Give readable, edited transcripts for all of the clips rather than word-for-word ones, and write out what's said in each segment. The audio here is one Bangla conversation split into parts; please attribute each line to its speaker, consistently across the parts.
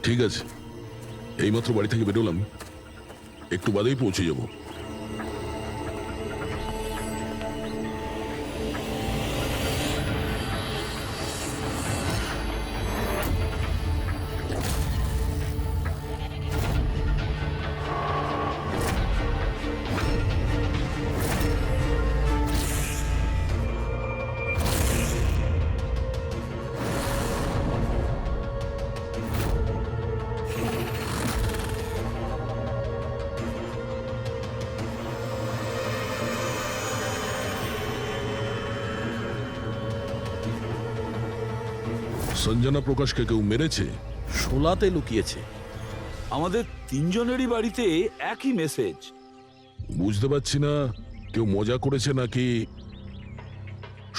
Speaker 1: ঠিক আছে, এইমাত্র বাড়ি থেকে বেরোলাম, একটু বাদেই পৌঁছে যাব। সঞ্জনা প্রকাশকে কেউ মেরেছে?
Speaker 2: শোলাতে লুকিয়েছে।
Speaker 3: আমাদের তিনজনেরই বাড়িতে একই মেসেজ।
Speaker 1: বুঝতে পারছি না কেউ মজা করেছে নাকি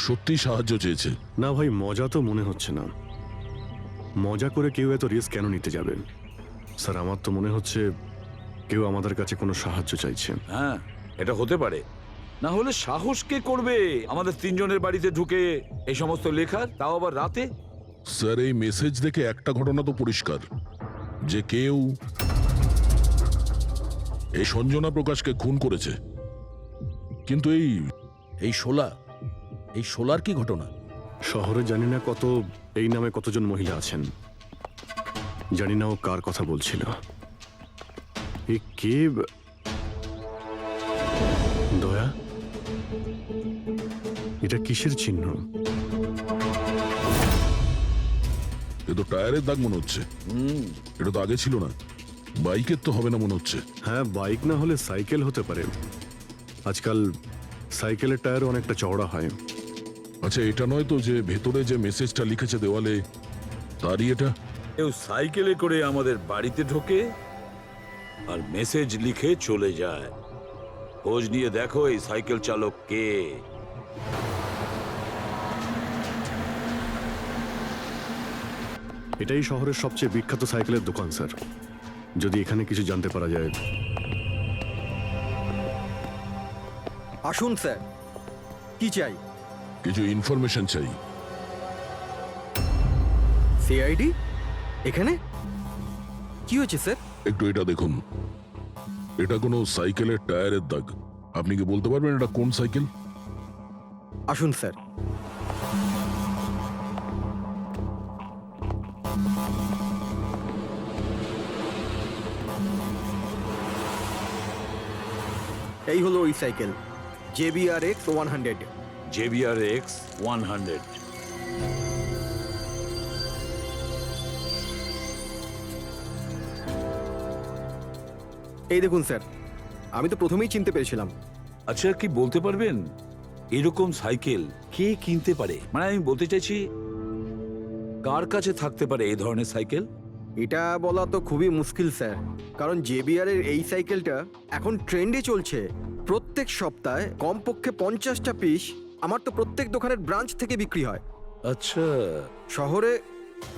Speaker 1: সত্যি সাহায্য চেয়েছে।
Speaker 4: না ভাই, মজা তো মনে হচ্ছে না। মজা করে কেউ এত রিস্ক কেন নিতে যাবে? স্যার, আমার তো মনে হচ্ছে কেউ আমাদের কাছে কোনো সাহায্য চাইছে।
Speaker 3: হ্যাঁ, এটা হতে পারে। না হলে সাহস কে করবে আমাদের তিনজনের বাড়িতে ঢুকে এই সমস্ত লেখার, তাও আবার রাতে?
Speaker 1: স্যার, এই মেসেজ দেখে একটা ঘটনা তো পরিষ্কার, যে কেউ এই সঞ্জনা প্রকাশকে খুন করেছে। কিন্তু
Speaker 2: এই শোলার কি ঘটনা?
Speaker 4: শহরে জানি না এই নামে কতজন মহিলা আছেন, জানি না ও কার কথা বলছিল। এ কে? দয়া, এটা কিসের চিহ্ন?
Speaker 1: এ তো টায়ারের দাগ মনে হচ্ছে। এটা তো আগে ছিল না। বাইকের তো হবে না মনে হচ্ছে।
Speaker 4: হ্যাঁ, বাইক না হলে সাইকেল হতে পারে। আজকাল সাইকেলের টায়ার অনেকটা চওড়া হয়।
Speaker 1: আচ্ছা, এটা নয় তো যে ভেতরে যে মেসেজটা লিখেছে দেওয়ালে তারই এটা?
Speaker 3: কেউ সাইকেলে করে আমাদের বাড়িতে ঢোকে আর মেসেজ লিখে চলে যায়। খোঁজ নিয়ে দেখো এই সাইকেল চালক কে।
Speaker 4: এটাই শহরের সবচেয়ে বিখ্যাত সাইকেলের দোকান স্যার। যদি এখানে কিছু জানতে পারা যায়।
Speaker 5: আসুন স্যার, কি চাই?
Speaker 1: কিছু ইনফরমেশন চাই।
Speaker 5: সিআইডি এখানে? কি হয়েছে স্যার?
Speaker 1: একটু এটা দেখুন, এটা কোনো সাইকেলের টায়ারের দাগ। আপনি কি বলতে পারবেন এটা কোন সাইকেল?
Speaker 5: আসুন স্যার। এই হলো ওই সাইকেল, JBRX 100।
Speaker 3: JBRX 100।
Speaker 5: এই দেখুন স্যার, আমি তো প্রথমেই চিনতে পেরেছিলাম।
Speaker 3: আচ্ছা, কি বলতে পারবেন এরকম সাইকেল কে কিনতে পারে? মানে আমি বলতে চাইছি, কার কাছে থাকতে পারে এই ধরনের সাইকেল?
Speaker 5: এটা বলা তো খুবই মুশকিল স্যার, কারণ জেবিআর এর এই সাইকেলটা এখন ট্রেন্ডে চলছে। প্রত্যেক সপ্তাহে কমপক্ষে 50টা পিস আমার তো প্রত্যেক দোকানের ব্রাঞ্চ থেকে বিক্রি হয়।
Speaker 3: আচ্ছা,
Speaker 5: শহরে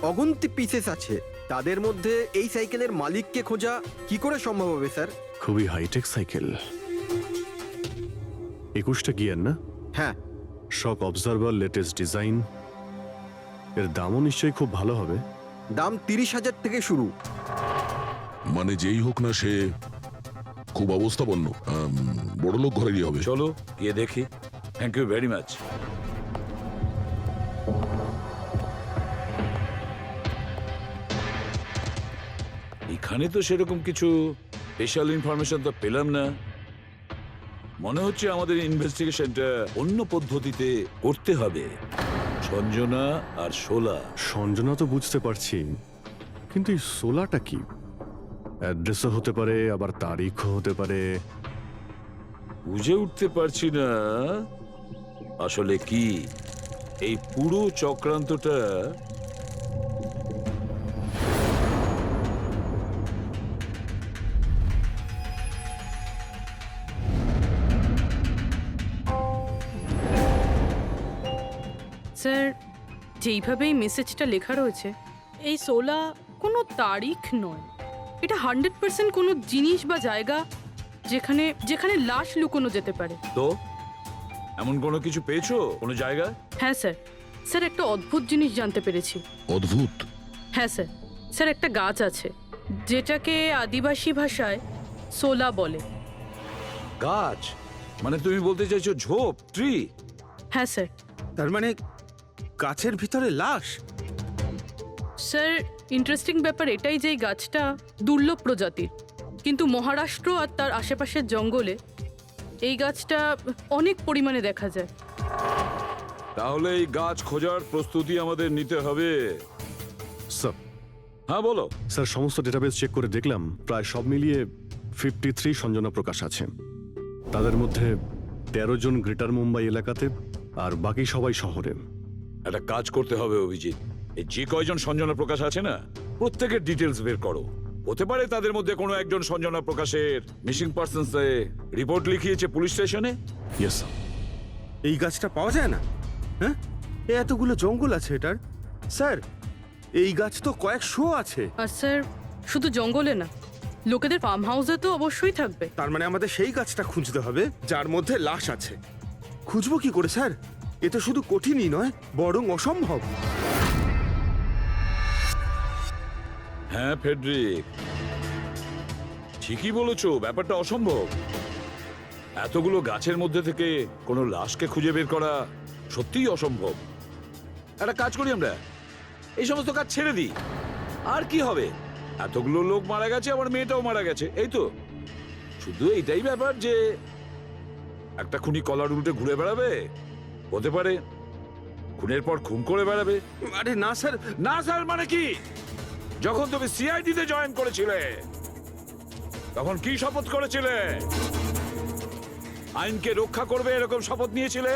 Speaker 5: অগুন্তি পিসেস আছে, তাদের মধ্যে এই সাইকেলের মালিককে খোঁজা কি করে সম্ভব হবে স্যার?
Speaker 4: খুবই হাইটেক সাইকেল। 21টা গিয়ার না?
Speaker 5: হ্যাঁ,
Speaker 4: শক অবজারভার, লেটেস্ট ডিজাইন। এর দামও নিশ্চয়ই খুব ভালো হবে।
Speaker 5: দাম 30,000 থেকে শুরু।
Speaker 1: মানে যেই হোক না সে খুব অবস্থাপন্ন, বড়লোক ঘরেরই হবে।
Speaker 3: চলো গিয়ে দেখি। Thank you very much. এখানে তো সেরকম কিছু স্পেশাল ইনফরমেশন তো পেলাম না। মনে হচ্ছে আমাদের ইনভেস্টিগেশনটা অন্য পদ্ধতিতে করতে হবে। সঞ্জনা আর শোলা।
Speaker 4: সঞ্জনা তো বুঝতে পারছি, কিন্তু এই সোলাটা কি? অ্যাড্রেসও হতে পারে, আবার তারিখও হতে পারে।
Speaker 3: বুঝে উঠতে পারছি না আসলে কি এই পুরো চক্রান্তটা।
Speaker 6: স্যার, যেইভাবে এই মেসেজটা লেখা রয়েছে, এই 16 কোনো তারিখ নয়। এটা 100% কোনো জিনিস বা জায়গা যেখানে যেখানে লাশ লুকোনো যেতে পারে।
Speaker 3: তো এমন কোনো কিছু পেয়েছো, কোনো জায়গা?
Speaker 6: হ্যাঁ স্যার, স্যার একটা অদ্ভুত জিনিস জানতে পেরেছি।
Speaker 1: অদ্ভুত?
Speaker 6: হ্যাঁ স্যার, স্যার একটা গাছ আছে যেটাকে আদিবাসী ভাষায় সোলা বলে।
Speaker 3: গাছ? মানে তুমি বলতে চাইছো ঝোপ, ট্রি?
Speaker 6: হ্যাঁ স্যার।
Speaker 7: তার মানে গাছের ভিতরে লাশ?
Speaker 6: স্যার, ইন্টারেস্টিং ব্যাপার এটাই যে এই গাছটা দুর্লভ প্রজাতির, কিন্তু মহারাষ্ট্র আর তার আশেপাশের জঙ্গলে এই গাছটা অনেক পরিমাণে দেখা যায়।
Speaker 3: তাহলে এই গাছ খোঁজার প্রস্তুতি আমাদের নিতে হবে।
Speaker 4: স্যার,
Speaker 3: হ্যাঁ বলো।
Speaker 4: স্যার সমস্ত ডেটাবেস চেক করে দেখলাম, প্রায় সব মিলিয়ে 53 সঞ্জনা প্রকাশ আছে। তাদের মধ্যে 13 জন গ্রেটার মুম্বাই এলাকাতে, আর বাকি সবাই শহরে।
Speaker 3: একটা কাজ করতে হবে অভিজিৎ, এই যে কয়জন সঞ্জনা প্রকাশ আছে না, প্রত্যেকের ডিটেলস বের করো। হতে পারে তাদের মধ্যে কোনো একজন সঞ্জনা প্রকাশের মিসিং পার্সনস রিপোর্ট লিখিয়েছে পুলিশ স্টেশনে।
Speaker 4: Yes sir.
Speaker 7: এই গাছটা পাওয়া যায় না? হ্যাঁ, এতগুলো জঙ্গল আছে এটার। স্যার, এই গাছ তো কয়েকশো আছে।
Speaker 6: আর স্যার, শুধু জঙ্গলে না, লোকেদের ফার্ম হাউসে তো অবশ্যই থাকবে।
Speaker 7: তার মানে আমাদের সেই গাছটা খুঁজতে হবে যার মধ্যে লাশ আছে। খুঁজবো কি করে স্যার? এ তো শুধু কঠিনই নয়, বরং অসম্ভব।
Speaker 3: হ্যাঁ ফেডরিক, ঠিকই বলেছো, ব্যাপারটা অসম্ভব। এতগুলো গাছের মধ্যে থেকে কোনো লাশকে খুঁজে বের করা সত্যিই অসম্ভব। একটা কাজ করি আমরা, এই সমস্ত কাজ ছেড়ে দিই। আর কি হবে, এতগুলো লোক মারা গেছে, আবার মেয়েটাও মারা গেছে, এই তো। শুধু এইটাই ব্যাপার যে একটা খুনি কলার উল্টে ঘুরে বেড়াবে, হতে পারে খুনের পর খুন করে বেড়াবে।
Speaker 7: আরে না স্যার।
Speaker 3: না স্যার মানে কি? যখন তুমি সিআইডি তে জয়েন করেছিলে তখন কি শপথ করেছিলে? আইনকে রক্ষা করবে এরকম শপথ নিয়েছিলে?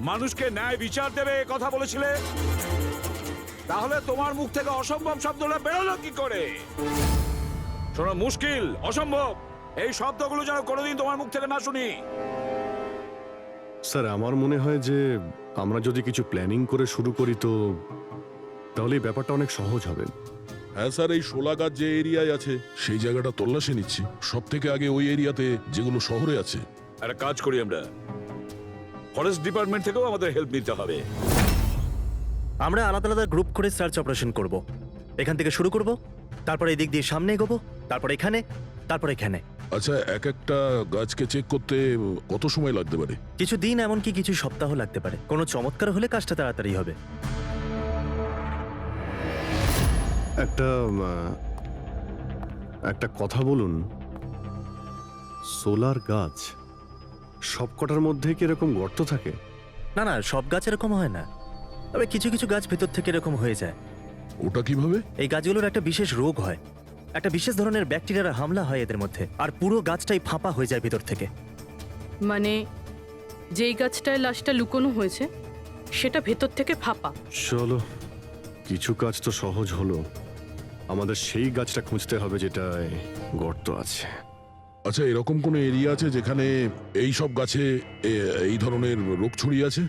Speaker 3: মানুষকে ন্যায় বিচার দেবে এ কথা বলেছিলে? তাহলে তোমার মুখ থেকে অসম্ভব শব্দটা বেরোলো কি করে? শোনো, মুশকিল, অসম্ভব, এই শব্দগুলো যেন কোনোদিন তোমার মুখ থেকে না শুনি।
Speaker 4: স্যার, আমার মনে হয় যে আমরা যদি কিছু প্ল্যানিং করে শুরু করি তো তাহলে এই ব্যাপারটা অনেক সহজ হবে।
Speaker 1: হ্যাঁ স্যার, এই শোলা গাছ যে এরিয়ায় আছে সেই জায়গাটা তল্লাশি নিচ্ছি। সব থেকে আগে ওই এরিয়াতে যেগুলো শহরে আছে।
Speaker 3: একটা কাজ করি আমরা, ফরেস্ট ডিপার্টমেন্ট থেকেও আমাদের হেল্প নিতে হবে।
Speaker 8: আমরা আলাদা আলাদা গ্রুপ করে সার্চ অপারেশন করব। এখান থেকে শুরু করব, তারপর এই দিক দিয়ে সামনে এগোবো, তারপর এখানে, তারপর এখানে।
Speaker 1: আচ্ছা, এক একটা গাছকে চেক করতে কত সময় লাগতে পারে?
Speaker 8: কিছু দিন, এমনকি কিছু সপ্তাহ লাগতে পারে। কোনো চমৎকার হলে কাজটা তাড়াতাড়ি হবে।
Speaker 4: একটা কথা বলুন, সোলার গাছ সবকটার মধ্যে কি এরকম গর্ত থাকে?
Speaker 8: না না, সব গাছ এরকম হয় না, তবে কিছু কিছু গাছ ভেতর থেকে এরকম হয়ে যায়।
Speaker 1: ওটা কিভাবে?
Speaker 8: এই গাছগুলোর একটা বিশেষ রোগ হয়, একটা বিশেষ ধরনের ব্যাকটেরিয়ার হামলা হয় এদের মধ্যে, আর পুরো গাছটাই ফাঁপা হয়ে যায় ভিতর থেকে।
Speaker 6: মানে যেই গাছটায় লাশটা লুকোনো হয়েছে সেটা ভেতর থেকে ফাঁপা।
Speaker 4: চলো, কিছু কাজ তো সহজ হলো, আমাদের সেই গাছটা খুঁজতে হবে যেটায় গর্ত আছে।
Speaker 1: আচ্ছা, এরকম কোনো এরিয়া আছে যেখানে এই সব গাছে এই ধরনের রোগ ছড়িয়ে আছে?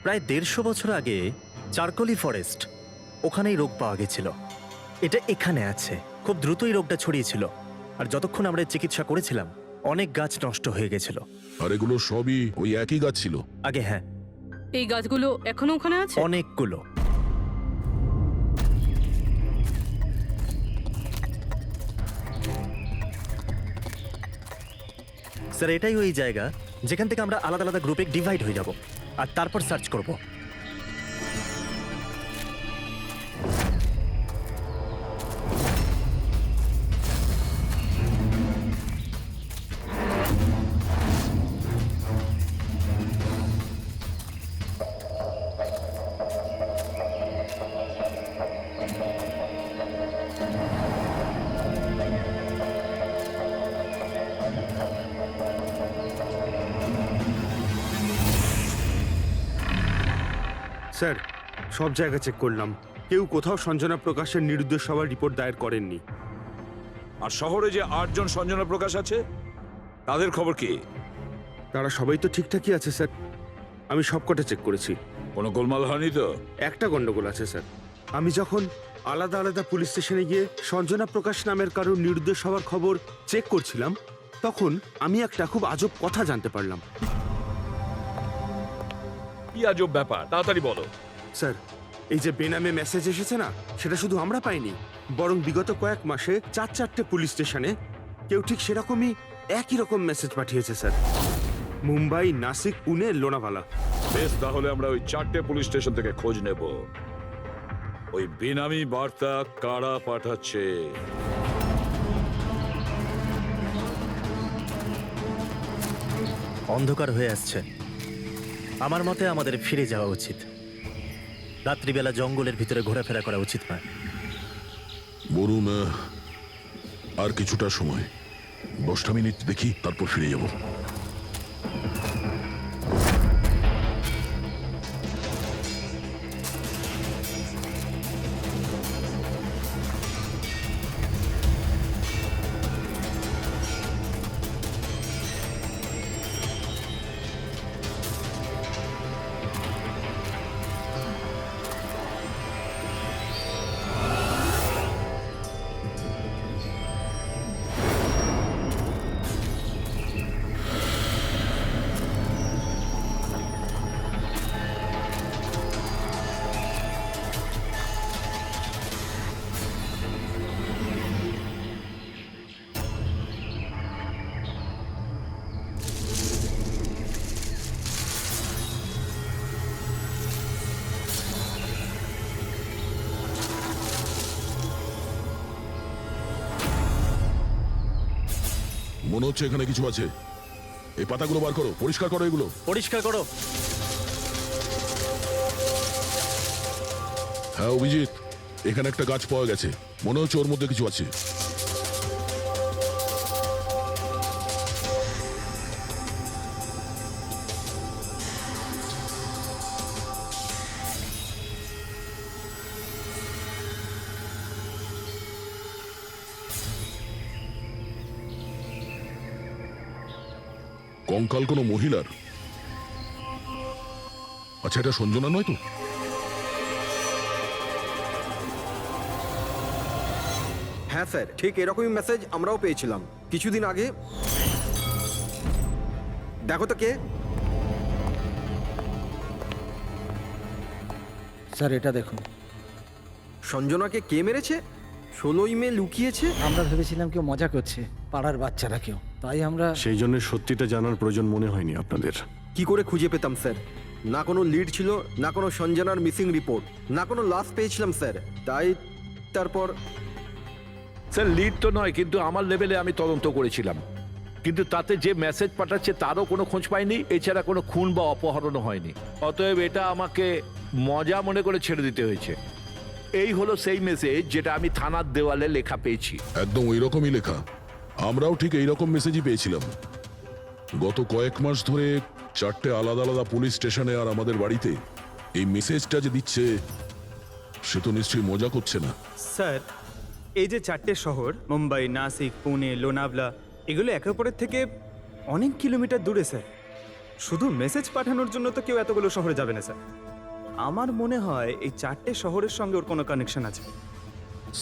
Speaker 8: প্রায় 150 বছর আগে চারকোলি ফরেস্ট, ওখানেই রোগ পাওয়া গেছিল। এটা এখানে আছে। খুব দ্রুতই রোগটা ছড়িয়েছিল, আর যতক্ষণ আমরা এর চিকিৎসা করেছিলাম অনেক গাছ নষ্ট হয়ে গেছিল।
Speaker 1: আর এগুলো সবই ওই একই গাছ ছিল?
Speaker 8: আগে হ্যাঁ,
Speaker 6: এই গাছগুলো এখনো ওখানে আছে?
Speaker 8: অনেকগুলো। স্যার, এটাই ওই জায়গা যেখান থেকে আমরা আলাদা আলাদা গ্রুপে ডিভাইড হয়ে যাব আর তারপর সার্চ করব।
Speaker 7: স্যার, সব জায়গা চেক করলাম, কেউ কোথাও সঞ্জনা প্রকাশের নিরুদ্দেশ হওয়ার রিপোর্ট দায়ের করেননি।
Speaker 3: আর শহরে যে 8 জন সঞ্জনা প্রকাশ আছে তাদের খবর কি?
Speaker 7: তারা সবাই তো ঠিকঠাকই আছে স্যার, আমি সবকটা চেক করেছি।
Speaker 3: কোনো গোলমাল হয়নি তো?
Speaker 7: একটা গন্ডগোল আছে স্যার। আমি যখন আলাদা আলাদা পুলিশ স্টেশনে গিয়ে সঞ্জনা প্রকাশ নামের কারোর নিরুদ্দেশ হওয়ার খবর চেক করছিলাম, তখন আমি একটা খুব আজব কথা জানতে পারলাম।
Speaker 3: কি আজব ব্যাপার, তাড়াতাড়ি বলো।
Speaker 7: স্যার, এই যে বেনামে মেসেজ এসেছে না, সেটা শুধু আমরা পাইনি, বরং বিগত কয়েক মাসে 4-4টে পুলিশ স্টেশনে কেউ ঠিক সেরকমই একই রকম মেসেজ পাঠিয়েছে স্যার। মুম্বাই, নাসিক, পুনে, লোনাভালা।
Speaker 3: বেশ, তাহলে আমরা ওই 4টে পুলিশ স্টেশন থেকে খোঁজ নেব। ওই বেনামি বার্তা কারা পাঠাচ্ছে?
Speaker 8: অন্ধকার হয়ে আসছে, আমার মতে আমাদের ফিরে যাওয়া উচিত। রাত্রিবেলা জঙ্গলের ভিতরে ঘোরাফেরা করা উচিত নয়।
Speaker 1: বরুণ, আর কিছুটা সময়, 10টা মিনিট দেখি, তারপর ফিরে যাব। মনে হচ্ছে এখানে কিছু আছে। এই পাতাগুলো বার করো, পরিষ্কার করো এগুলো।
Speaker 8: পরিষ্কার করো।
Speaker 1: হ্যাঁ অভিজিৎ, এখানে একটা গাছ পাওয়া গেছে, মনে হচ্ছে ওর মধ্যে কিছু আছে। কঙ্কাল কোনো মহিলার? আচ্ছা, এটা সঞ্জনা নয় তো?
Speaker 5: হ্যাঁ স্যার, ঠিক এরকমই মেসেজ আমরাও পেয়েছিলাম কিছুদিন আগে। দেখো তো কে।
Speaker 9: স্যার এটা দেখুন।
Speaker 5: সঞ্জনাকে কে মেরেছে? 16ই মে লুকিয়েছে।
Speaker 9: আমরা ভেবেছিলাম কেউ মজা করছে, পাড়ার বাচ্চারা কেউ, তাই আমরা।
Speaker 4: সেই জন্য সত্যিটা জানার প্রয়োজন মনে হয়নি আপনাদের।
Speaker 5: কি করে খুঁজে পেতাম স্যার? না কোনো লিড ছিল, না কোনো সঞ্জনার মিসিং রিপোর্ট, না কোনো লাশ পেয়েছিলাম স্যার। তাই তারপর
Speaker 10: স্যার, লিড তো নয়, কিন্তু আমার লেভেলে আমি তদন্ত করেছিলাম, কিন্তু তাতে যে মেসেজ পাঠাচ্ছে তারও কোনো খোঁজ পাইনি, এছাড়া কোনো খুন বা অপহরণও হয়নি। অতএব এটা আমাকে মজা মনে করে ছেড়ে দিতে হয়েছে। এই হলো সেই মেসেজ যেটা আমি থানার দেওয়ালে লেখা পেয়েছি।
Speaker 1: একদম ওই রকমই লেখা। আমরাও ঠিক এই রকম মেসেজই পেয়েছিলাম। গত কয়েক মাস ধরে 4টে আলাদা আলাদা পুলিশ স্টেশনে আর আমাদের বাড়িতে এই মেসেজটা যে দিচ্ছে, সে তো নিশ্চয়ই মজা করছে না।
Speaker 11: স্যার, এই যে 4টে শহর মুম্বাই, নাসিক, পুনে, লোনাভলা, এগুলো একে অপরের থেকে অনেক কিলোমিটার দূরে স্যার। শুধু মেসেজ পাঠানোর জন্য তো কেউ এতগুলো শহরে যাবে না স্যার। আমার মনে হয় এই 4টে শহরের সঙ্গে ওর কোনো কানেকশন আছে।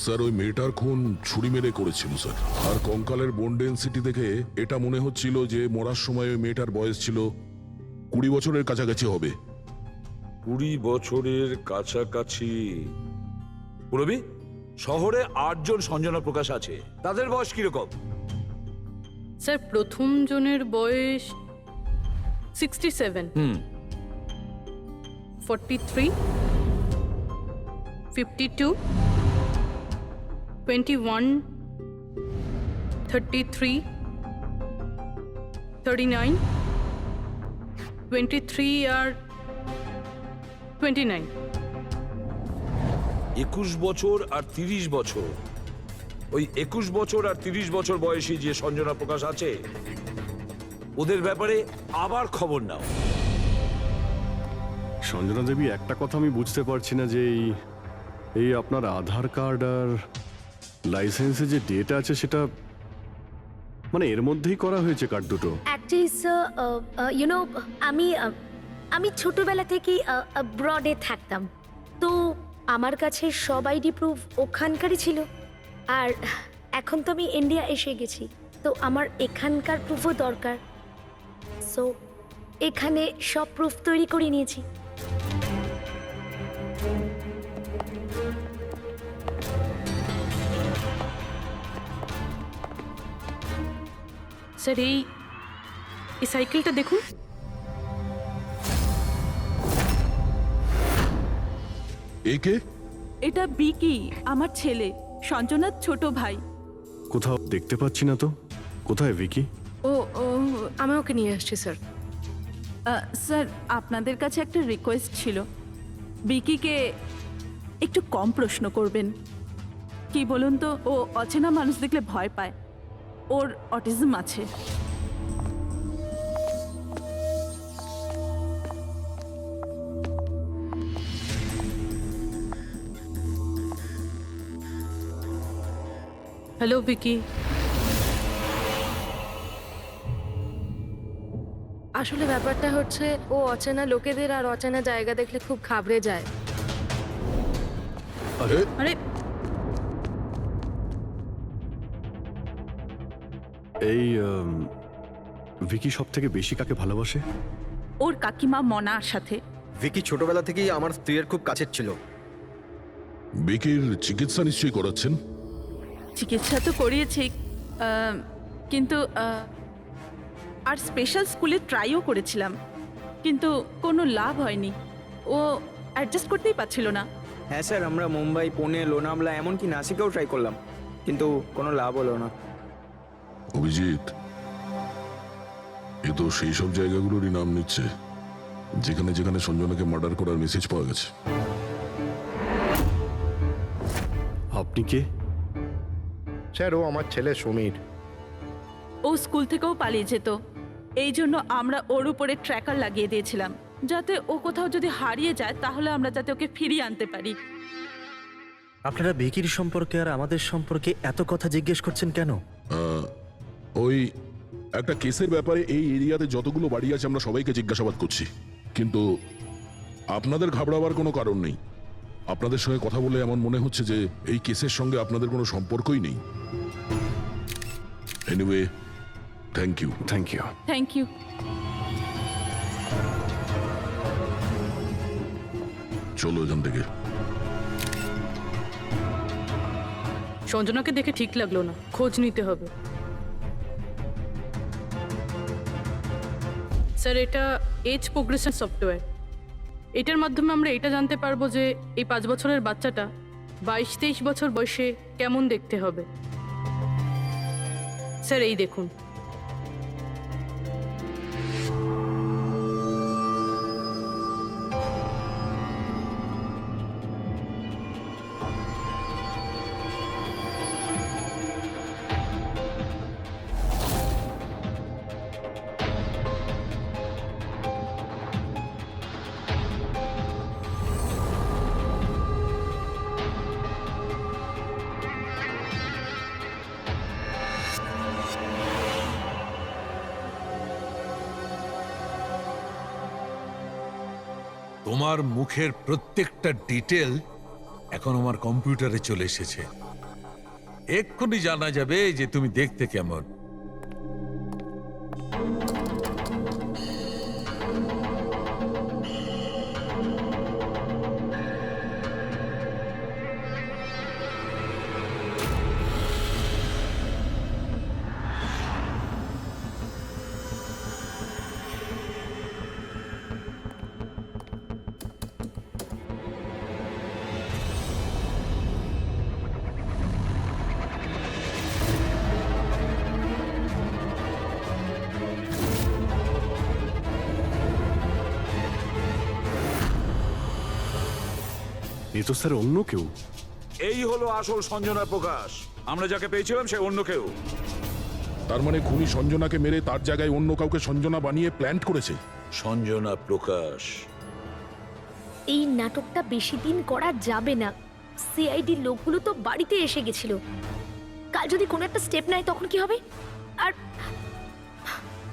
Speaker 1: স্যার, ওই মেয়েটার খুন ছুরি মেরে করেছিল স্যার। আর কঙ্কালের বোন ডেন্সিটি দেখে এটা মনে হচ্ছিল যে মরার সময় ওই মেয়েটার বয়স ছিল 20 বছরের কাছাকাছি হবে।
Speaker 3: 20 বছরের কাছাকাছি। পুরবি, শহরে 8 জন সঞ্জনা প্রকাশ আছে, তাদের বয়স কিরকম?
Speaker 6: স্যার, প্রথম জনের বয়স 67, 43, 52, 21, 33, 39, 23 আর 29।
Speaker 3: 21 বছর আর 30 বছর। ওই 21 বছর আর 30 বছর বয়সী যে সঞ্জনা প্রকাশ আছে, ওদের ব্যাপারে আবার খবর নাও।
Speaker 4: সঞ্জনা দেবী, একটা কথা আমি বুঝতে পারছি না যে এই আপনার আধার কার্ড আর লাইসেন্সে যে ডেট আছে সেটা মানে এর মধ্যেই করা হয়েছে কার্ড দুটো।
Speaker 12: অ্যাকচুয়ালি স্যার, আমি ছোটবেলা থেকেই ব্রডে থাকতাম, তো আমার কাছে সব আইডি প্রুফ ওখানকারই ছিল। আর এখন তো আমি ইন্ডিয়া এসে গেছি, তো আমার এখানকার প্রুফও দরকার। সো এখানে সব প্রুফ তৈরি করে নিয়েছি।
Speaker 6: স্যার, এই সাইকেলটা দেখুন।
Speaker 1: একে?
Speaker 13: এটা বিকি, আমার ছেলে, সঞ্জনার ছোট ভাই।
Speaker 4: কোথাও দেখতে পাচ্ছি না তো। কোথায় ভিকি?
Speaker 13: ও
Speaker 6: আমি ওকে নিয়ে আসছি স্যার।
Speaker 13: স্যার, আপনাদের কাছে একটা রিকোয়েস্ট ছিল। বিকিকে একটু কম প্রশ্ন করবেন। কি বলুন তো, ও অচেনা মানুষ দেখলে ভয় পায়, ওর অটিজম আছে।
Speaker 6: হ্যালো ভিকি।
Speaker 12: আসলে ব্যাপারটা হচ্ছে, ও অচেনা লোকেদের আর অচেনা জায়গা দেখলে খুব ঘাবড়ে যায়।
Speaker 6: আরে
Speaker 4: এই ভিকি সব থেকে বেশি কাকে ভালোবাসে?
Speaker 13: ওর কাকিমা মনার সাথে।
Speaker 5: ভিকি ছোটবেলা থেকেই আমার স্ত্রীর খুব কাছের ছিল।
Speaker 1: বেকির চিকিৎসা নিশ্চয়ই করাচ্ছেন?
Speaker 13: চিকিৎসা তো করিয়েছি, কিন্তু আর স্পেশাল স্কুলে ট্রাইও করেছিলাম, কিন্তু কোনো লাভ হয়নি। ও অ্যাডজাস্ট করতেই পারছিল না।
Speaker 11: হ্যাঁ স্যার, আমরা মুম্বাই, পুনে, লোনাভলা, এমনকি নাসিকেও ট্রাই করলাম, কিন্তু কোনো লাভ হলো না।
Speaker 1: অভিজিৎ, এ তো সেই সব জায়গাগুলোরই নাম নিচ্ছে যেখানে যেখানে সঞ্জনাকে মার্ডার করার মেসেজ পাওয়া গেছে।
Speaker 4: আপনি কে?
Speaker 14: স্যার, ও আমার ছেলে সমীর।
Speaker 13: ও স্কুল থেকেও পালিয়ে যেত, এই জন্য আমরা ওর উপরে ট্র্যাকার লাগিয়ে দিয়েছিলাম, যাতে ও কোথাও যদি হারিয়ে যায় তাহলে আমরা যাতে ওকে ফিরিয়ে আনতে পারি।
Speaker 8: আপনারা ভিকির সম্পর্কে আর আমাদের সম্পর্কে এত কথা জিজ্ঞেস করছেন কেন?
Speaker 1: ওই একটা কেসের ব্যাপারে এই এরিয়াতে যতগুলো বাড়ি আছে আমরা সবাইকে জিজ্ঞাসাবাদ করছি, কিন্তু আপনাদের ঘাবড়াবার কোনো কারণ নেই। আপনাদের সঙ্গে কথা বলে এমন মনে হচ্ছে যে এই কেসের সঙ্গে আপনাদের কোনো সম্পর্কই নেই। Anyway, thank you.
Speaker 4: Thank you.
Speaker 13: Thank you.
Speaker 1: চলো এখান থেকে।
Speaker 6: সঞ্জনাকে দেখে ঠিক লাগলো না, খোঁজ নিতে হবে। স্যার, এটা এজ প্রোগ্রেশন সফটওয়্যার। এটার মাধ্যমে আমরা এটা জানতে পারবো যে এই 5 বছরের বাচ্চাটা 22-23 বছর বয়সে কেমন দেখতে হবে। স্যার, এই দেখুন।
Speaker 15: তোমার মুখের প্রত্যেকটা ডিটেল এখন আমার কম্পিউটারে চলে এসেছে। এক্ষুনি জানা যাবে যে তুমি দেখতে কেমন।
Speaker 4: এ তো স্যার অন্য কেউ।
Speaker 3: এই হলো আসল সঞ্জনা প্রকাশ। আমরা যাকে পেয়েছিলাম সে অন্য কেউ।
Speaker 1: তার মানে খুনি সঞ্জনাকে মেরে তার জায়গায় অন্য কাউকে সঞ্জনা বানিয়ে প্ল্যান্ট করেছে।
Speaker 3: সঞ্জনা প্রকাশ।
Speaker 12: এই নাটকটা বেশি দিন করা যাবে না। সিআইডি লোকগুলো তো বাড়িতে এসে গেছিল। কাল যদি কোনো একটা স্টেপ নেয় তখন কি হবে? আর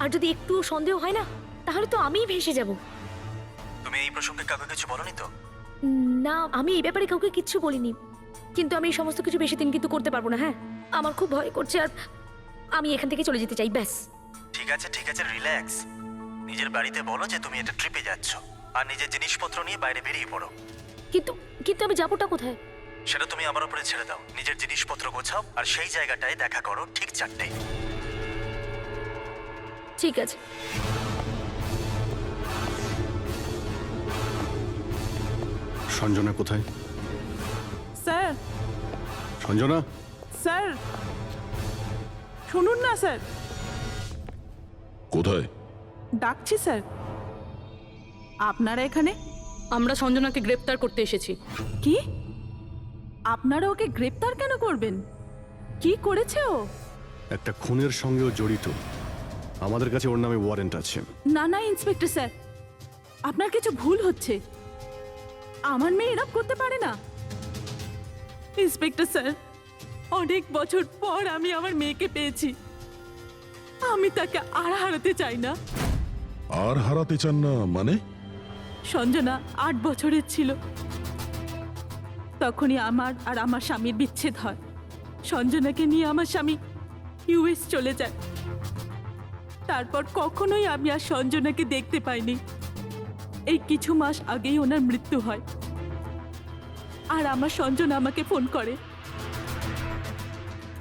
Speaker 12: আর যদি একটুও সন্দেহ হয় না, তাহলে তো আমিই ভেসে যাব।
Speaker 8: তুমি এই প্রসঙ্গে কাউকে কিছু বলনি তো?
Speaker 12: না, আমি এই ব্যাপারে কাউকে কিচ্ছু বলিনি। কিন্তু আমি এই সমস্ত কিছু বেশি দিন কিন্তু করতে পারবো না। হ্যাঁ, আমার খুব ভয় করছে আর আমি এখান থেকে চলে যেতে চাই, ব্যাস।
Speaker 8: ঠিক আছে রিল্যাক্স। নিজের বাড়িতে বলো যে তুমি একটা ট্রিপে যাচ্ছ আর নিজের জিনিসপত্র নিয়ে বাইরে বেরিয়ে পড়ো।
Speaker 12: কিন্তু কিন্তু আমি যাবোটা কোথায়?
Speaker 8: সেটা তুমি আমার উপরে ছেড়ে দাও। নিজের জিনিসপত্র গোছাও আর সেই জায়গাটায় দেখা করো ঠিক 4টায়।
Speaker 12: ঠিক আছে।
Speaker 4: সঞ্জনা কোথায়?
Speaker 13: স্যার,
Speaker 4: সঞ্জনা,
Speaker 13: স্যার শুনুন না স্যার,
Speaker 1: কোথায়?
Speaker 13: ডাকছি স্যার। আপনারা এখানে?
Speaker 6: আমরা সঞ্জনাকে গ্রেপ্তার করতে এসেছি।
Speaker 13: কি? আপনারা ওকে গ্রেপ্তার কেন করবেন? কি করেছে ও?
Speaker 4: একটা খুনের সঙ্গেও জড়িত। আমাদের কাছে ওর নামে ওয়ারেন্ট আছে।
Speaker 13: না না ইন্সপেক্টর স্যার, আপনার কিছু ভুল হচ্ছে। আমার মেয়ে এরকম করতে পারে না। ইন্সপেক্টর স্যার, অনেক বছর পর আমি আমার মেয়েকে পেয়েছি। আমি তাকে আর হারাতে চাই না।
Speaker 1: আর হারাতে চান না মানে?
Speaker 13: সঞ্জনা 8 বছরের ছিল, তখনই আমার আর আমার স্বামীর বিচ্ছেদ হয়। সঞ্জনাকে নিয়ে আমার স্বামী ইউএস চলে যায়। তারপর কখনোই আমি আর সঞ্জনাকে দেখতে পাইনি। এই কিছু মাস আগেই ওনার মৃত্যু হয়। আর আমার সঞ্জনা আমাকে ফোন করে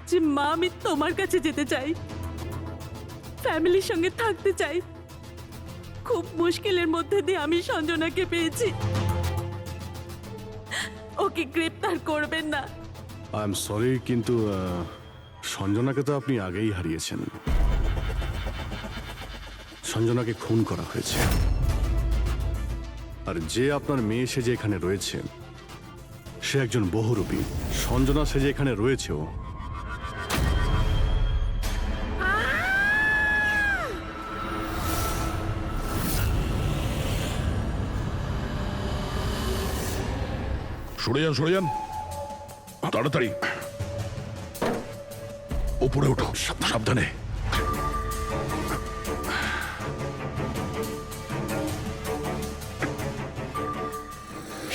Speaker 13: যে মা, আমি তোমার কাছে যেতে চাই, ফ্যামিলির সঙ্গে থাকতে চাই। খুব মুশকিলের মধ্যে দিয়ে আমি সঞ্জনাকে পেয়েছি। ওকে গ্রেপ্তার করবেন না।
Speaker 4: আই এম সরি, কিন্তু সঞ্জনাকে তো আপনি আগেই হারিয়েছেন। সঞ্জনাকে খুন করা হয়েছে। আর যে আপনার মেয়ে সেজে এখানে রয়েছে সে একজন বহুরূপী। সঞ্জনা সেজে এখানে রয়েছেও।
Speaker 1: সরে যান তাড়াতাড়ি। উপরে ওঠো, সাবধানে।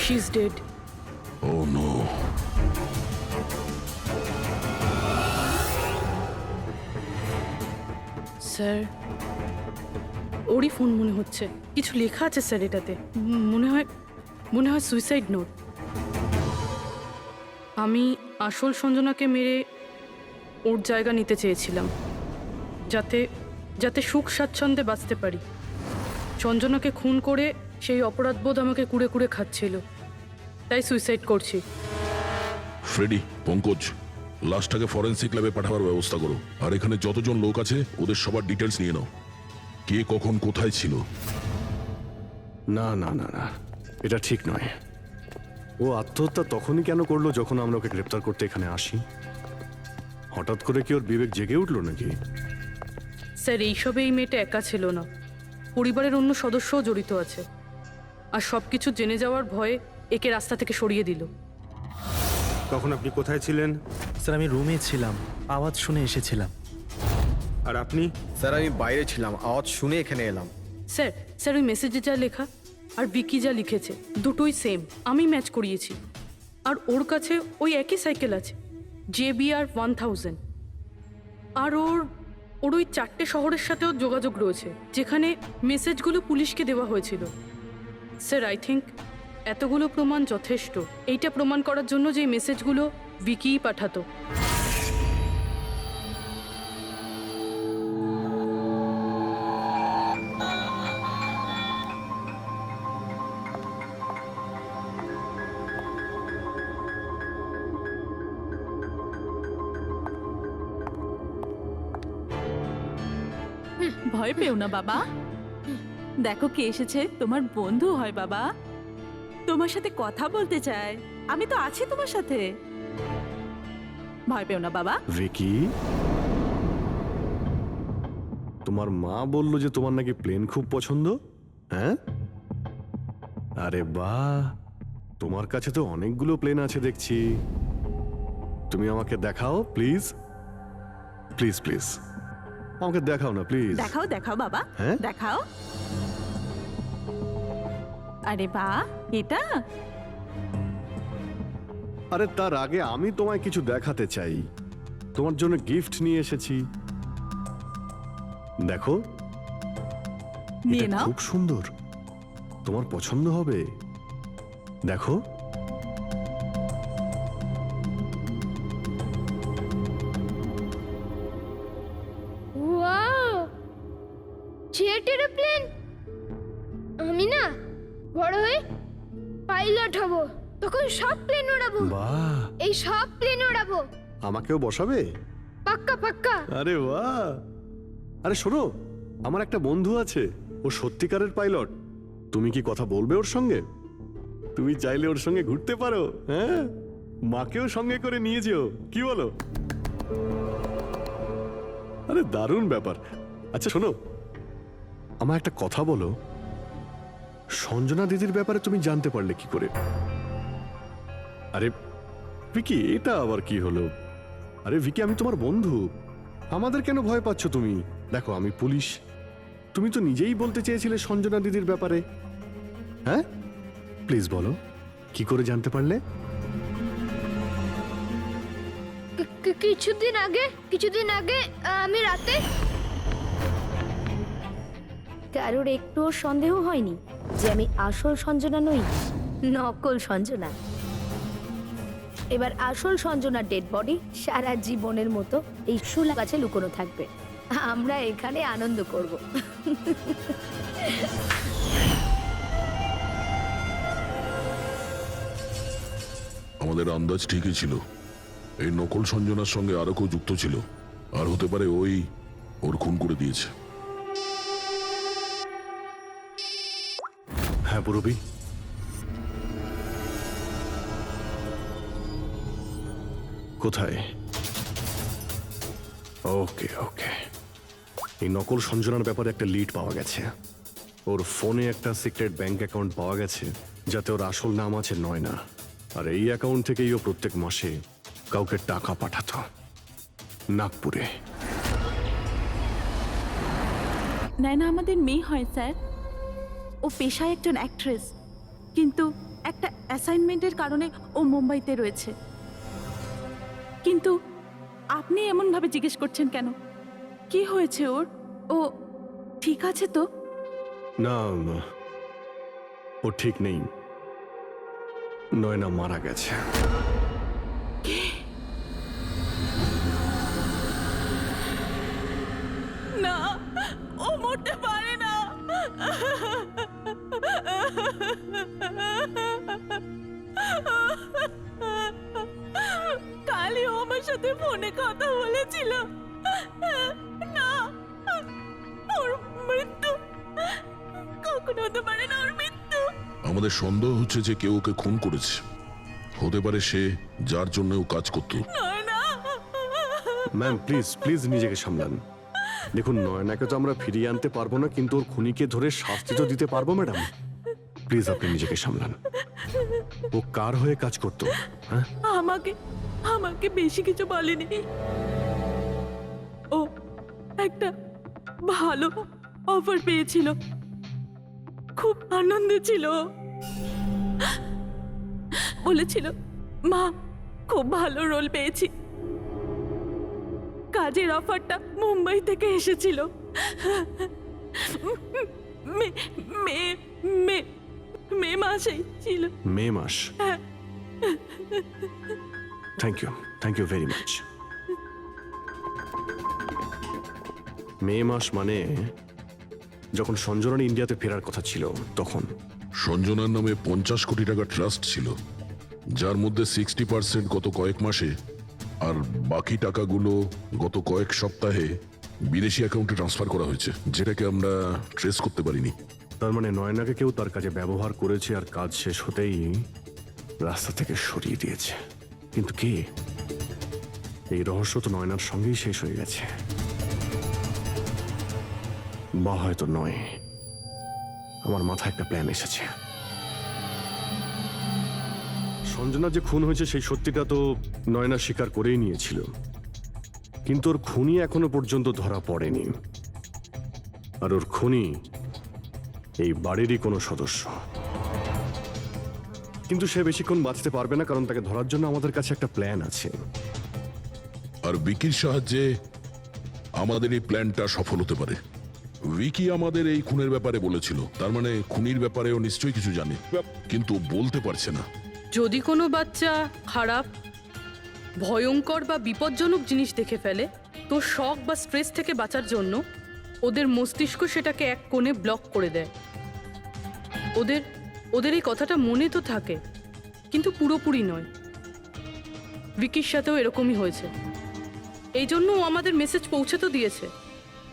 Speaker 6: She's dead.
Speaker 1: Oh no.
Speaker 6: Sir, ওরই ফোন মনে হচ্ছে। কিছু লেখা আছে স্যার এটাতে। মনে হয় সুইসাইড নোট। আমি আসল সঞ্জনাকে মেরে ওর জায়গা নিতে চেয়েছিলাম, যাতে সুখ স্বাচ্ছন্দ্যে বাঁচতে পারি। সঞ্জনাকে খুন করে সেই অপরাধবোধ আমাকে কুড়ে কুড়ে খাচ্ছিল, তাই সুইসাইড করছি।
Speaker 1: ফ্রেডি, পঙ্কজ, লাশটাকে ফরেন্সিক ল্যাবে পাঠাবার ব্যবস্থা করো। আর এখানে যতজন লোক আছে ওদের সবার ডিটেলস নিয়ে নাও। কে কখন কোথায় ছিল।
Speaker 4: না না না না, এটা ঠিক নয়। ও আত্মহত্যা তখনই কেন করলো যখন আমরা ওকে গ্রেপ্তার করতে এখানে আসি? হঠাৎ করে কি ওর বিবেক জেগে উঠলো নাকি?
Speaker 6: স্যার, এইসবে এই মেয়েটা একা ছিল না, পরিবারের অন্য সদস্যও জড়িত আছে। আর সব কিছু জেনে যাওয়ার ভয়ে একে রাস্তা থেকে সরিয়ে দিল।
Speaker 7: তখন আপনি কোথায় ছিলেন?
Speaker 8: স্যার, আমি রুমে ছিলাম, আওয়াজ শুনে এসেছিলাম।
Speaker 7: আর আপনি?
Speaker 5: স্যার, আমি বাইরে ছিলাম, আওয়াজ শুনে এখানে এলাম।
Speaker 6: স্যার, ওই মেসেজে যা লেখা আর বিকি যা লিখেছে দুটোই সেম, আমি ম্যাচ করিয়েছি। আর ওর কাছে ওই একই সাইকেল আছে, JBR 1000। আর ওর ওই 4টে শহরের সাথেও যোগাযোগ রয়েছে যেখানে মেসেজগুলো পুলিশকে দেওয়া হয়েছিল। স্যার, আই থিঙ্ক এতগুলো প্রমাণ যথেষ্ট এইটা প্রমাণ করার জন্য যে এই মেসেজগুলো বিকিই পাঠাতো।
Speaker 13: ভয় পেও না বাবা, দেখো কে এসেছে, তোমার বন্ধু হয় বাবা, তোমার সাথে কথা বলতে চায়। আমি তো আছি তোমার সাথে, ভয় পেও না বাবা।
Speaker 4: ভিকি, তোমার মা বলল যে তোমার নাকি প্লেন খুব পছন্দ, হ্যাঁ? আরে বাহ, তোমার কাছে তো অনেকগুলো প্লেন আছে দেখছি। তুমি আমাকে দেখাও প্লিজ, প্লিজ প্লিজ আমাকে দেখাও না প্লিজ।
Speaker 13: দেখাও দেখাও বাবা,
Speaker 4: হ্যাঁ?
Speaker 13: দেখাও। আরে বাহ, এটা
Speaker 4: আরে তার আগে আমি তোমায় কিছু দেখাতে চাই, তোমার জন্য গিফট নিয়ে এসেছি। দেখো,
Speaker 13: নিয়ে
Speaker 4: এটা
Speaker 13: নাও।
Speaker 4: খুব সুন্দর, তোমার পছন্দ হবে। দেখো,
Speaker 12: ওয়াও, জেট এরোপ্লেন! আমি না বড় হয়ে পাইলট হব, তখন সব প্লেন উড়াবো।
Speaker 4: বাহ,
Speaker 12: এই সব প্লেন উড়াবো,
Speaker 4: আমাকেও বসাবে?
Speaker 12: পাক্কা পাক্কা।
Speaker 4: আরে বাহ, আরে শোনো, আমার একটা বন্ধু আছে, ও সত্যিকারের পাইলট। তুমি কি কথা বলবে ওর সঙ্গে? তুমি চাইলে ওর সঙ্গে ঘুরতে পারো, হ্যাঁ? মাকেও সঙ্গে করে নিয়ে যেও, কি বলো? আরে দারুণ ব্যাপার। আচ্ছা শোনো, আমার একটা কথা বলো, সঞ্জনা দিদির ব্যাপারে তুমি জানতে পারলে কি করে? আরে ভিকি, এটা আবার কি হলো? আরে ভিকি, আমি তোমার বন্ধু, আমাদের কেন ভয় পাচ্ছ তুমি? দেখো, আমি পুলিশ, তুমি তো নিজেই বলতে চেয়েছিলে সঞ্জনা দিদির ব্যাপারে, হ্যাঁ? প্লিজ বলো, কি করে জানতে পারলে?
Speaker 12: কিছুদিন আগে আমি রাতে। কারোর একটুও সন্দেহ হয়নি যে আমি আসল সঞ্জনা নই, নকল সঞ্জনা। এবার আসল সঞ্জনার ডেড বডি সারা জীবনের মতো এই শুলা গাছে লুকোনো থাকবে। আমরা এখানে আনন্দ করব।
Speaker 1: আমাদের আন্দাজ ঠিকই ছিল, এই নকল সঞ্জনার সঙ্গে আরো কেউ যুক্ত ছিল, আর হতে পারে ওই ওর খুন করে দিয়েছে।
Speaker 4: হ্যাঁ পুরবি, কোথায়? ওকে ওকে, এই নকল সঞ্জনার ব্যাপারে একটা লিড পাওয়া গেছে। ওর ফোনে একটা সিক্রেট ব্যাংক অ্যাকাউন্ট পাওয়া গেছে, যাতে ওর আসল নাম আছে নয়না। আর এই অ্যাকাউন্ট থেকেই ও প্রত্যেক মাসে কাউকে টাকা পাঠাতো নাগপুরে।
Speaker 13: নয়না আমাদের মেয়ে হয় স্যার, ও পেশায় একজন অ্যাক্ট্রেস, কিন্তু একটা অ্যাসাইনমেন্টের কারণে ও মুম্বাইতে রয়েছে। কিন্তু আপনি এমনভাবে জিজ্ঞেস করছেন কেন? কি হয়েছে ওর? ও ঠিক আছে তো?
Speaker 4: না, ও ঠিক নেই, নয়না মারা গেছে।
Speaker 13: না, ও মরতে পারে না। কালই ও আমার সাথে ফোনে কথা বলেছিল। না, ওর মৃত্যু কখনো হতে পারে না, ওর মৃত্যু।
Speaker 1: আমাদের সন্দেহ হচ্ছে যে কেউ ওকে খুন করেছে, হতে পারে সে যার জন্য ও কাজ করত।
Speaker 4: ম্যাম প্লিজ প্লিজ নিজেকে সামলান। দেখুন, নয়নাকে তো আমরা ফিরিয়ে আনতে পারবো না, কিন্তু ওর খুনিকে ধরে শাস্তি তো দিতে পারবো ম্যাডাম। প্লিজ আপনি নিজেকে সামলান। ও কার হয়ে কাজ করতো? হ্যাঁ,
Speaker 13: আমাকে বেশি কিছু বলেনি। ও একটা ভালো অফার পেয়েছিল, খুব আনন্দে ছিল। বলেছিল, মা খুব ভালো রোল পেয়েছি। কাজের অফারটা মুম্বাই থেকে এসেছিল। মে মাসেই ছিল।
Speaker 4: মে মাস? Thank you very much. May মাস মানে যখন সঞ্জনার ইন্ডিয়াতে ফেরার কথা ছিল তখন।
Speaker 1: সঞ্জনার নামে 50 কোটি টাকা ট্রাস্ট ছিল, যার মধ্যে 60% গত কয়েক মাসে আর বাকি টাকাগুলো গত কয়েক সপ্তাহে বিদেশি অ্যাকাউন্টে ট্রান্সফার করা হয়েছে, যেটাকে আমরা ট্রেস করতে পারিনি।
Speaker 4: তার মানে নয়নাকে কেউ তার কাজে ব্যবহার করেছে আর কাজ শেষ হতেই রাস্তা থেকে সরিয়ে দিয়েছে। কিন্তু কে? এই রহস্য তো নয়নার সঙ্গেই শেষ হয়ে গেছে। বা হয়তো নয়। আমার মাথায় একটা প্ল্যান এসেছে। সঞ্জনা যে খুন হয়েছে সেই সত্যিটা তো নয়না স্বীকার করেই নিয়েছিল, কিন্তু ওর খুনি এখনো পর্যন্ত ধরা পড়েনি। আর ওর খুনি এই বাড়িরই কোনো সদস্য। কিন্তু সে বেশিক্ষণ বাঁচতে পারবে না, কারণ তাকে ধরার জন্য আমাদের কাছে একটা প্ল্যান আছে।
Speaker 1: আর বিকির সাহায্যে আমাদের এই প্ল্যানটা সফল হতে পারে। উইকি আমাদের এই খুনের ব্যাপারে বলেছিল, তার মানে খুনির ব্যাপারেও নিশ্চয়ই কিছু জানে, কিন্তু বলতে পারছে না।
Speaker 6: যদি কোনো বাচ্চা খারাপ, ভয়ঙ্কর বা বিপজ্জনক জিনিস দেখে ফেলে, তো শক বা স্ট্রেস থেকে বাঁচার জন্য ওদের মস্তিষ্ক সেটাকে এক কোণে ব্লক করে দেয়। ওদের এই কথাটা মনে তো থাকে, কিন্তু পুরোপুরি নয়। ভিকির সাথেও এরকমই হয়েছে। এই জন্য ও আমাদের মেসেজ পৌঁছে তো দিয়েছে,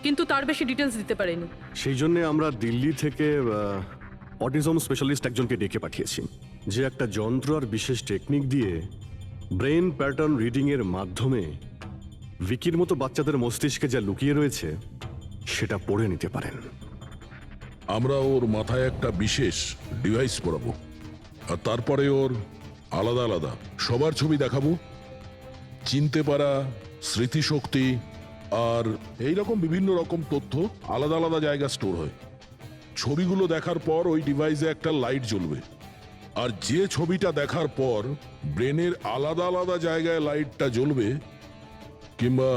Speaker 6: কিন্তু তার বেশি ডিটেলস দিতে পারেনি।
Speaker 4: সেই জন্য আমরা দিল্লি থেকে অটিজম স্পেশালিস্ট একজনকে ডেকে পাঠিয়েছি, যে একটা যন্ত্র আর বিশেষ টেকনিক দিয়ে ব্রেন প্যাটার্ন রিডিং এর মাধ্যমে ভিকির মতো বাচ্চাদের মস্তিষ্কে যা লুকিয়ে রয়েছে সেটা পড়ে নিতে পারেন।
Speaker 1: আমরা ওর মাথায় একটা বিশেষ ডিভাইস পরাবো, আর তারপরে ওর আলাদা আলাদা সবার ছবি দেখাবো। চিনতে পারা, স্মৃতিশক্তি আর এইরকম বিভিন্ন রকম তথ্য আলাদা আলাদা জায়গা স্টোর হয়। ছবিগুলো দেখার পর ওই ডিভাইসে একটা লাইট জ্বলবে, আর যে ছবিটা দেখার পর ব্রেনের আলাদা আলাদা জায়গায় লাইটটা জ্বলবে, কিংবা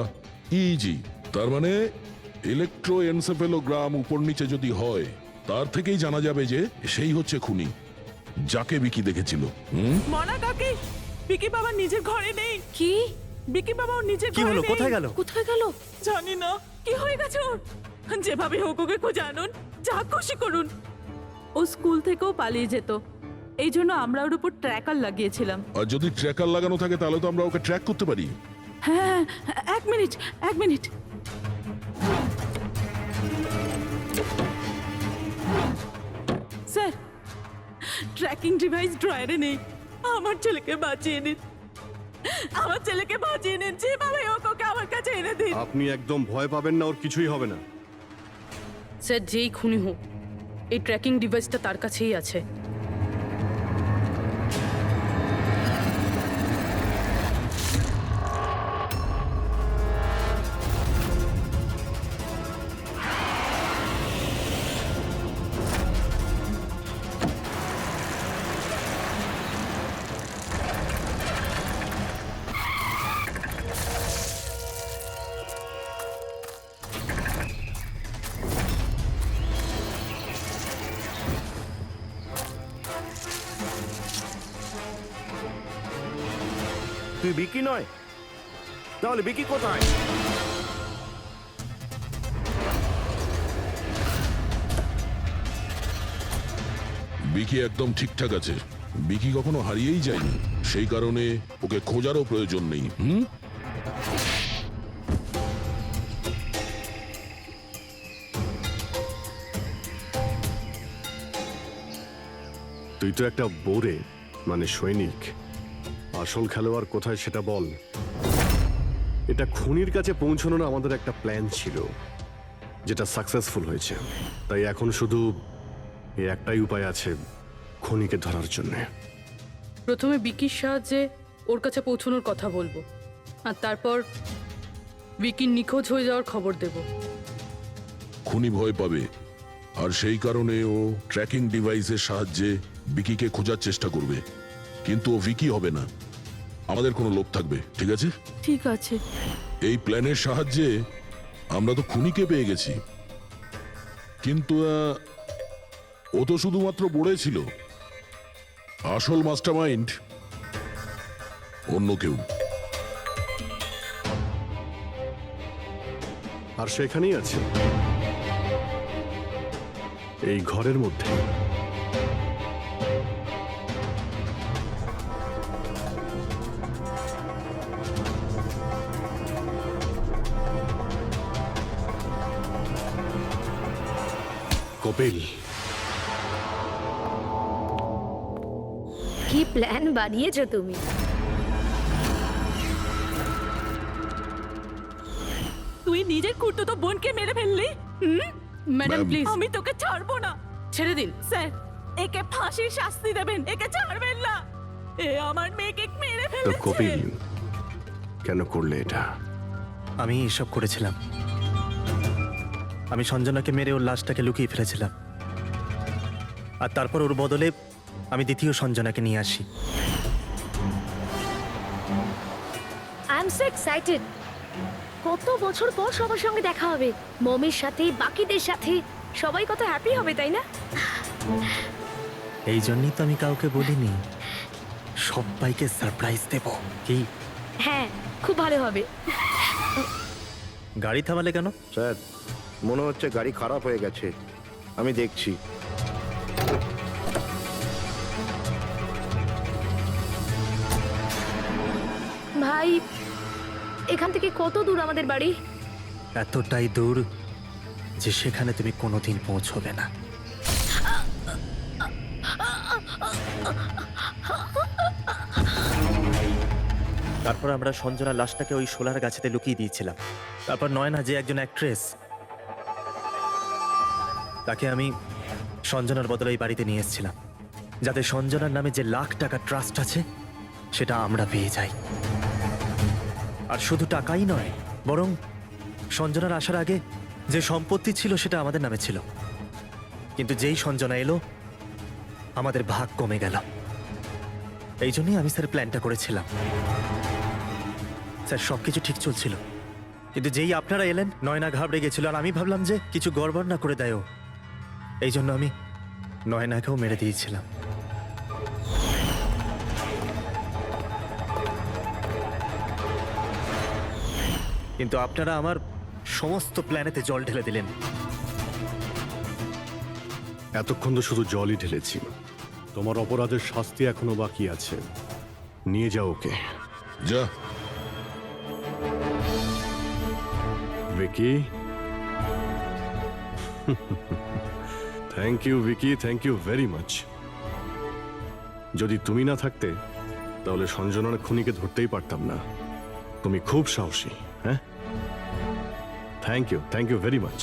Speaker 1: ইজি তার মানে ইলেকট্রোএনসেফেলোগ্রাম উপর নিচে যদি হয়, তার থেকেই জানা যাবে যে সেই হচ্ছে খুনি, যাকে বিকি দেখেছিল।
Speaker 13: মনা কাকি, বিকি বাবা নিজের ঘরে নেই।
Speaker 12: কি?
Speaker 13: বিকি বাবা ওর নিজের
Speaker 8: কি
Speaker 13: ঘরে
Speaker 8: হলো?
Speaker 13: নেই।
Speaker 8: কোথায় গেল?
Speaker 12: কোথায় গেল?
Speaker 13: জানি না কি হয়ে গেছে ওর। যেভাবে হোক ওকে খুঁজে আনুন, যা খুশি করুন। ও স্কুল থেকেও পালিয়ে যেত, এই জন্য আমরা ওর উপর ট্র্যাকার লাগিয়েছিলাম।
Speaker 1: আর যদি ট্র্যাকার লাগানো থাকে তাহলে তো আমরা ওকে ট্র্যাক করতে পারি।
Speaker 13: হ্যাঁ, এক মিনিট। স্যার, ট্র্যাকিং ডিভাইস ড্রয়ারে নেই। আমার ছেলেকে বাঁচিয়ে নিন, যেভাবে হোক ওকে আমার কাছে এনে দিন।
Speaker 4: আপনি একদম ভয় পাবেন না, ওর কিছুই হবে না।
Speaker 6: স্যার, যেই খুনি হোক, এই ট্র্যাকিং ডিভাইসটা তার কাছেই আছে।
Speaker 14: তুই বিকি নয়? তাহলে বিকি কোথায়?
Speaker 1: বিকি একদম ঠিকঠাক আছে। বিকি কখনো হারিয়েই যায়নি, সেই কারণে ওকে খোঁজারও প্রয়োজন নেই।
Speaker 4: তুই তো একটা বোরে, মানে সৈনিক। আসল খেলোয়াড় কোথায় সেটা বল। এটা খুনির কাছে পৌঁছানোর আমাদের একটা প্ল্যান ছিল, যেটা সাকসেসফুল হয়েছে। তাই এখন শুধু এই একটাই উপায় আছে খুনিকে ধরার জন্য।
Speaker 6: প্রথমে বিকির সাহায্যে ওর কাছে পৌঁছানোর কথা বলবো, আর তারপর বিকির নিখোঁজ হয়ে যাওয়ার খবর দেব।
Speaker 1: খুনি ভয় পাবে, আর সেই কারণে ও ট্র্যাকিং ডিভাইসের সাহায্যে ভিকিকে খোঁজার চেষ্টা করবে, কিন্তু ও ভিকি হবে না, আমাদের কোনো লোক থাকবে, ঠিক আছে?
Speaker 13: ঠিক আছে।
Speaker 1: এই প্ল্যানের সাহায্যে আমরা তো খুনিকে পেয়ে গেছি, কিন্তু ও তো শুধুমাত্র বলেছিল, আসল মাস্টারমাইন্ড অন্য কেউ।
Speaker 4: আর সেখানেই আছে, এই ঘরের মধ্যে। কপিল,
Speaker 12: কি প্ল্যান বানিয়েছো তুমি?
Speaker 13: তুই নিজের খুঁড়তুতো বোনকে মেরে ফেললি।
Speaker 6: ম্যাডাম প্লিজ,
Speaker 13: আমি তোকে ছাড়বো না।
Speaker 6: ছেড়ে দিন।
Speaker 13: স্যার, একে ফাঁসির শাস্তি দেবেন, একে ছাড়বেন না। এ আমার মেয়েকে মেরে
Speaker 4: তো
Speaker 13: ফেলেছে।
Speaker 4: কপিল কেন করলে এটা?
Speaker 8: আমি এসব করেছিলাম। আমি সঞ্জনাকে মেরে ওর লাশটাকে লুকিয়ে ফেলেছিলাম, আর তারপর ওর বদলে আমি দ্বিতীয় সঞ্জনাকে নিয়ে আসি।
Speaker 12: I am so excited. কত বছর পর সবার সঙ্গে দেখা হবে, মমির সাথে, বাকিদের সাথে, সবাই কত হ্যাপি হবে, তাই না?
Speaker 8: এই জন্যই তো আমি কাউকে বলিনি, সবাইকে সারপ্রাইজ দেব। কি
Speaker 12: হ্যাঁ, খুব ভালো হবে।
Speaker 8: গাড়ি থামালে কেন?
Speaker 14: স্যার, মনে হচ্ছে গাড়ি খারাপ হয়ে গেছে, আমি দেখছি।
Speaker 12: ভাই, এখান থেকে কত দূর আমাদের বাড়ি?
Speaker 8: এতটাই দূর যে সেখানে তুমি কোনোদিন পৌঁছবে না। তারপর আমরা সঞ্জনার লাশটাকে ওই শোলার গাছেতে লুকিয়ে দিয়েছিলাম। তারপর নয়না, যে একজন অ্যাক্ট্রেস, তাকে আমি সঞ্জনার বদলে এই বাড়িতে নিয়ে এসেছিলাম, যাতে সঞ্জনার নামে যে লাখ টাকা ট্রাস্ট আছে সেটা আমরা পেয়ে যাই। আর শুধু টাকাই নয়, বরং সঞ্জনার আসার আগে যে সম্পত্তি ছিল সেটা আমাদের নামে ছিল, কিন্তু যেই সঞ্জনা এলো আমাদের ভাগ কমে গেল। এই জন্যই আমি স্যার প্ল্যানটা করেছিলাম। স্যার, সবকিছু ঠিক চলছিল, কিন্তু যেই আপনারা এলেন নয়না ঘাবড়ে গেছিল, আর আমি ভাবলাম যে কিছু গড়বড় না করে দেয় ও। এই জন্য আমি নয়নাকেও মেরে দিয়েছিলাম। কিন্তু আপনারা আমার সমস্ত প্ল্যানেতে জল ঢেলে দিলেন।
Speaker 4: এতক্ষণ তো শুধু জলই ঢেলেছি, তোমার অপরাধের শাস্তি এখনো বাকি আছে। নিয়ে যাও ওকে।
Speaker 1: যা।
Speaker 4: Vicky, thank you Vicky, thank you very much. যদি তুমি না থাকতে তাহলে সঞ্জনার খুনিকে ধরতেই পারতাম না। তুমি খুব সাহসী। হ্যাঁ, থ্যাংক ইউ ভেরি মাচ।